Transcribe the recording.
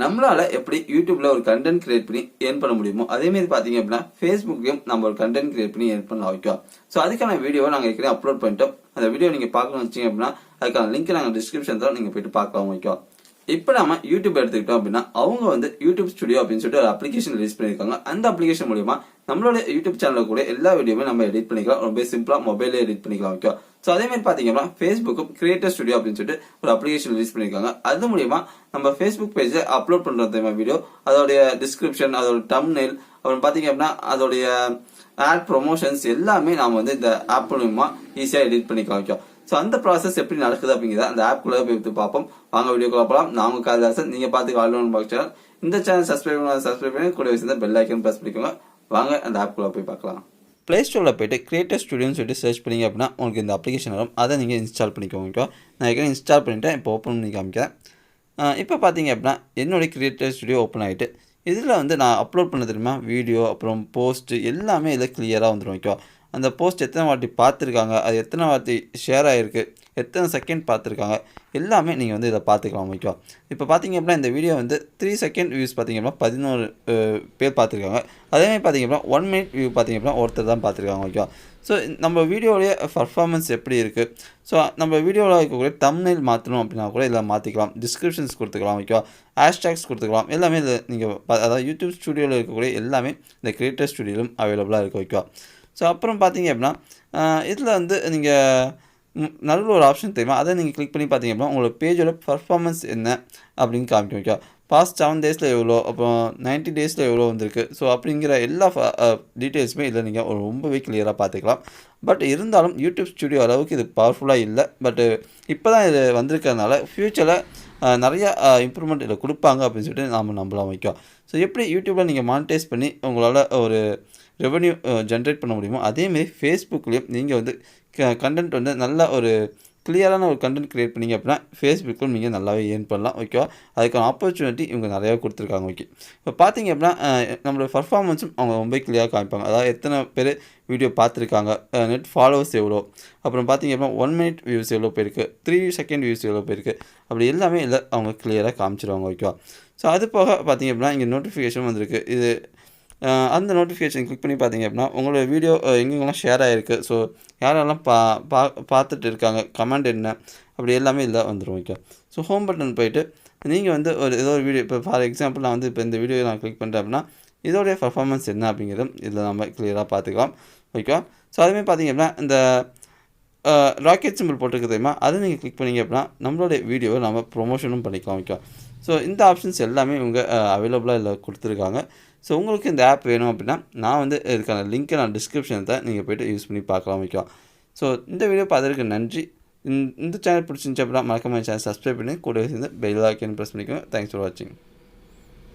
நம்மளால எப்படி யூடியூப்ல ஒரு கண்டென்ட் கிரியேட் பண்ணி ஏர்ன் பண்ண முடியுமோ அதே மாதிரி பாத்தீங்க அப்படின்னா ஃபேஸ்புக்லயும் நம்ம ஒரு கண்டென்ட் கிரியேட் பண்ணி ஏர்ன் பண்ணலாம். ஓகே, ஸோ அதுக்கான வீடியோவை நாங்கள் ஏற்கனவே அப்லோட் பண்ணிட்டோம். அந்த வீடியோ நீங்க பார்க்கணும்னு வச்சீங்க அப்படின்னா அதுக்கான லிங்க் நாங்கள் டிஸ்கிரிப்ஷன் தான், நீங்க போயிட்டு பார்க்கலாம். ஓகே, இப்போ நம்ம யூடியூப் எடுத்துக்கிட்டோம் அப்படின்னா அவங்க வந்து யூடியூப் ஸ்டுடியோ அப்படின்னு சொல்லிட்டு ஒரு அப்ளிகேஷன் ரிலீஸ் பண்ணிருக்காங்க. அந்த அப்ளிகேஷன் மூலியமா நம்மளோட யூடியூப் சேனல்ல கூட எல்லா வீடியோவுமே நம்ம எடிட் பண்ணிக்கலாம். ரொம்ப சிம்பிளா மொபைல்ல எடிட் பண்ணிக்கலாம். ஓகே, ஸோ அதே மாதிரி பாத்தீங்கன்னா ஃபேஸ்புக்கும் கிரியேட்டர் ஸ்டுடியோ அப்படின்னு சொல்லிட்டு ஒரு அப்ளிகேஷன் ரிலீஸ் பண்ணிருக்காங்க. அது மூலியமா நம்ம ஃபேஸ்புக் பேஜ்ல அப்லோட் பண்றது வீடியோ, அதோடைய டிஸ்கிரிப்ஷன், அதோட தம்ப்நெயில், அப்புறம் பாத்தீங்க அப்படின்னா அதோடைய ஆட் ப்ரொமோஷன்ஸ் எல்லாமே நாம வந்து இந்த ஆப் மூலியமா ஈஸியா எடிட் பண்ணிக்கலாம். ஓகே, ஸோ அந்த ப்ராசஸ் எப்படி நடக்குது அப்படிங்கிறத அந்த ஆப்குள்ள போய் பார்ப்போம். வாங்க வீடியோக்குள்ள போகலாம். நான் உங்க காதலாசன், நீங்க பார்த்து ஆல்ரவுண்ட் பாக்ஸ் சேனல். இந்த சேனல் சப்ஸ்கிரைப் பண்ணி கூட வச்சிருந்த பெல் ஐக்கன் பிரஸ் பண்ணிக்கோங்க. வாங்க அந்த ஆப்குள்ள போய் பார்க்கலாம். பிளே ஸ்டோரில் போய்ட்டு கிரியேட்டர் ஸ்டுடியோன்னு சொல்லிட்டு சர்ச் பண்ணிங்க அப்படின்னா உங்களுக்கு இந்த அப்ளிகேஷன் வரும். அதை நீங்கள் இன்ஸ்டால் பண்ணிக்கோங்க. நான் ஏற்கனவே இன்ஸ்டால் பண்ணிவிட்டேன். இப்போ ஓப்பன் பண்ணி காமிக்கிறேன். இப்போ பார்த்தீங்க அப்படின்னா என்னுடைய கிரியேட்டர் ஸ்டுடியோ ஓப்பன் ஆகிட்டு இதில் வந்து நான் அப்லோட் பண்ண தெரியுமா வீடியோ, அப்புறம் போஸ்ட்டு எல்லாமே இதில் கிளியராக வந்துடும். ஓகே, அந்த போஸ்ட் எத்தனை வாட்டி பார்த்துருக்காங்க, அது எத்தனை வாட்டி ஷேர் ஆகிருக்கு, எத்தனை செகண்ட் பார்த்துருக்காங்க, எல்லாமே நீங்கள் வந்து இதை பார்த்துக்கலாம். ஓகேவா, இப்போ பார்த்தீங்க அப்படின்னா இந்த வீடியோ வந்து 3 செகண்ட் வியூஸ் பார்த்தீங்க அப்படின்னா 11 பேர் பார்த்துருக்காங்க. அதேமாதிரி பார்த்தீங்க அப்படின்னா 1 மினிட் வியூ பார்த்தீங்க அப்படின்னா ஒருத்தர் தான் பார்த்துருக்காங்க. ஓகேவா, ஸோ நம்ம வீடியோடைய பர்ஃபார்மன்ஸ் எப்படி இருக்குது, ஸோ நம்ம வீடியோவில் இருக்கக்கூடிய தம்ப்நெயில் மாற்றணும் அப்படின்னா கூட இதில் மாற்றிக்கலாம். டிஸ்கிரிப்ஷன்ஸ் கொடுத்துக்கலாம். ஓகேவா, ஹேஷ்டேக்ஸ் கொடுத்துக்கலாம். எல்லாமே இதில் நீங்கள் அதாவது யூடியூப் ஸ்டுடியோவில் இருக்கக்கூடிய எல்லாமே இந்த கிரியேட்டர் ஸ்டுடியோலும் அவைலபிளாக இருக்குது. ஓகேவா, ஸோ அப்புறம் பார்த்தீங்க அப்படின்னா இதில் வந்து நீங்கள் நடுவில் ஒரு ஆப்ஷன் தெரியுமா, அதை நீங்கள் கிளிக் பண்ணி பார்த்தீங்க அப்படின்னா உங்களோட பேஜோட பர்ஃபார்மன்ஸ் என்ன அப்படின்னு காமிக்கும். ஓகே, பாஸ்ட் 7 டேஸில் எவ்வளோ, அப்புறம் 90 டேஸில் எவ்வளோ வந்திருக்கு, ஸோ அப்படிங்கிற எல்லா டீட்டெயில்ஸுமே இதில் நீங்கள் ரொம்பவே கிளியராக பார்த்துக்கலாம். பட் இருந்தாலும் யூடியூப் ஸ்டுடியோ அளவுக்கு இது பவர்ஃபுல்லாக இல்லை. பட் இப்போ தான் இது வந்திருக்கிறதுனால ஃப்யூச்சரில் நிறையா இம்ப்ரூவ்மெண்ட் இதில் கொடுப்பாங்க அப்படின்னு சொல்லிட்டு நாம் நம்பலாம். வைக்கும். ஸோ எப்படி யூடியூப்பில் நீங்கள் மானிட்டைஸ் பண்ணி உங்களால் ஒரு ரெவன்யூ ஜென்ரேட் பண்ண முடியுமோ அதேமாரி ஃபேஸ்புக்லேயும் நீங்கள் வந்து கண்டென்ட் வந்து நல்ல ஒரு கிளியரான ஒரு கண்டென்ட் க்ரியேட் பண்ணிங்க அப்படின்னா ஃபேஸ்புக்கும் நீங்கள் நல்லாவே ஏர்ன் பண்ணலாம். ஓகேவா, அதுக்கான ஆப்பர்ச்சுனிட்டி இவங்க நிறையா கொடுத்துருக்காங்க. ஓகே, இப்போ பார்த்தீங்க அப்படின்னா நம்மளோட பர்ஃபார்மன்ஸும் அவங்க ரொம்ப கிளியராக காமிப்பாங்க. அதாவது எத்தனை பேர் வீடியோ பார்த்துருக்காங்க, நெட் ஃபாலோவர்ஸ் எவ்வளோ, அப்புறம் பார்த்தீங்க அப்படின்னா 1 மினிட் வியூஸ் எவ்வளோ போயிருக்கு, 3 செகண்ட் வியூஸ் எவ்வளோ போயிருக்கு, அப்படி எல்லாமே இல்லை அவங்க கிளியராக காமிச்சிருவாங்க. ஓகேவா, ஸோ அது போக பார்த்தீங்க அப்படின்னா இங்கே நோட்டிஃபிகேஷன் வந்திருக்கு. இது அந்த நோட்டிஃபிகேஷன் கிளிக் பண்ணி பார்த்தீங்க அப்படின்னா உங்களோட வீடியோ எங்கெங்கெல்லாம் ஷேர் ஆகிருக்கு, ஸோ யாரெல்லாம் பார்த்துட்டு இருக்காங்க, கமெண்ட் என்ன, அப்படி எல்லாமே இதில் வந்துடும். ஓகே, ஸோ ஹோம் பட்டன் போயிட்டு நீங்கள் வந்து ஏதோ ஒரு வீடியோ, இப்போ ஃபார் எக்ஸாம்பிள் நான் வந்து இப்போ இந்த வீடியோ நான் கிளிக் பண்ணுறேன் அப்படின்னா இதோடைய பர்ஃபார்மன்ஸ் என்ன அப்படிங்கிறதும் இதில் நம்ம கிளியராக பார்த்துக்கலாம். ஓகேவா, ஸோ அதுமாதிரி பார்த்தீங்க அப்படின்னா இந்த ராக்கெட் சிம்பிள் போட்டிருக்கு தெரியுமா, அதை நீங்கள் கிளிக் பண்ணிங்க அப்படின்னா நம்மளுடைய வீடியோவை நம்ம ப்ரொமோஷனும் பண்ணிக்கலாம். ஓகே, ஸோ இந்த ஆப்ஷன்ஸ் எல்லாமே இவங்க அவைலபிளாக இதில் கொடுத்துருக்காங்க. ஸோ உங்களுக்கு இந்த ஆப் வேணும் அப்படின்னா நான் வந்து இதுக்கான லிங்க்கை நான் டிஸ்கிரிப்ஷனில் தான் நீங்கள் போய்ட்டு யூஸ் பண்ணி பார்க்கலாம். வைக்கலாம். ஸோ இந்த வீடியோ பார்த்துருக்கு நன்றி. இந்த சேனல் பிடிச்சிருந்துச்சு அப்படின்னா மறக்காம சேனல் சப்ஸ்கிரைப் பண்ணி கூட சேர்ந்து பெல் ஐக்கான் ப்ரெஸ் பண்ணிக்கோங்க. தேங்க்ஸ் ஃபார் வாட்சிங்.